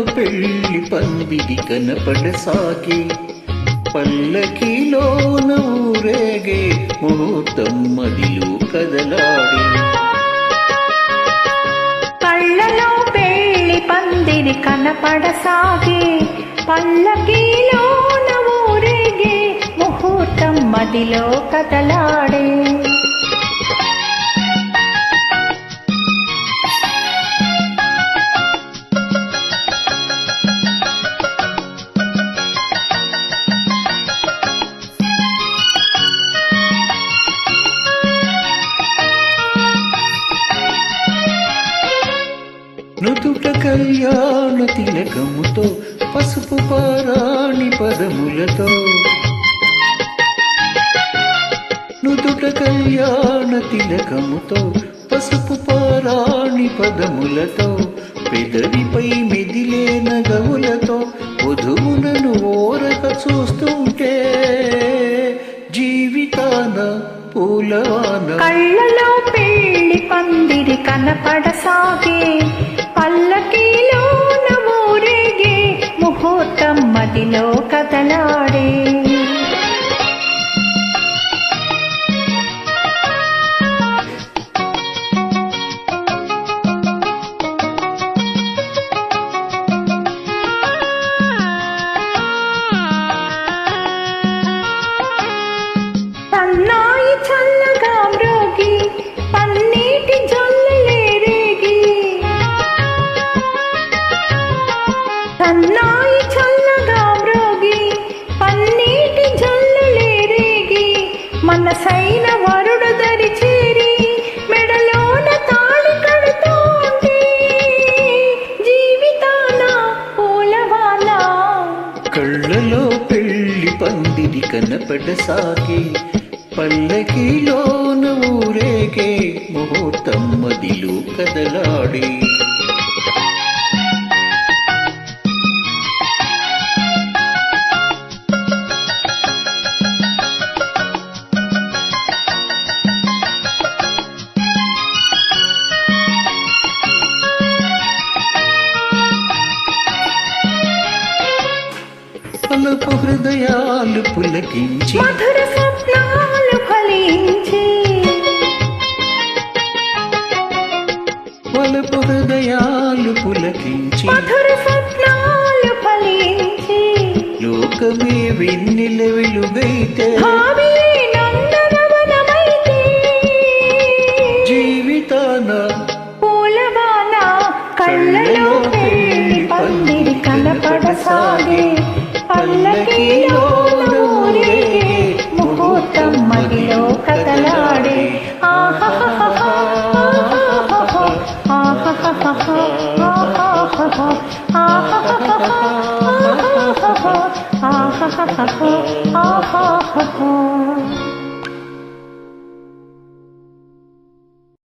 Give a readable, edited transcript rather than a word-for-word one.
పెళ్లి పందిరి కనపడసాగే పల్లకిలోన ఊరేగే ముహూర్తం మదిలో కదలాడే కళ్ళలో పెళ్లి పందిరి కనపడసాగే పల్లకిలోన ఊరేగే ముహూర్తం మదిలో కదలాడే నుదుట కళ్యాణ తిలకముతో పసుపు పారాణి పదములతో నుదుట కళ్యాణ తిలకముతో పసుపు పారాణి పదములతో పెదవిపై మెదిలే నగవులతో వధువులను ఓరక చూస్తుంటే జీవితాన పూలవాన కళ్ళలో పెళ్లి పందిరి కనపడసాగే పల్లకిలోన ఊరేగే ముహూర్తం మదిలో కదలాడే సన్నాయి చల్లగా మ్రోగి పన్నీటి జొల్లలే రేగి సన్నాయి చల్లగా మ్రోగి పన్నీటి జొల్లలే రేగి మనసైన వరుడు దరి చేరి మెడలోన తాళి కడుతోంది జీవితాన పూలవాన కళ్ళలో పెళ్లి పందిరి కనపడసాగే పల్లకిలోన ఊరేగే ముహూర్తం మదిలో కదలాడే పలుపు హృదయాలు పులకించి మధుర స్వప్నాలు ఫలించి పలుపు హృదయాలు పులకించి మధుర స్వప్నాలు ఫలించి లోకమే వెన్నెల వెలుగైతే భావియే నందనవనమైతే జీవితాన పూలవాన కళ్ళలో పెళ్లి పందిరి కనపడసాగే పల్లకిలోన ఊరేగే ముహూర్తం మదిలో కదలాడే ఆహాహాహా ఆహాహాహా ఆహాహాహా ఆహాహాహా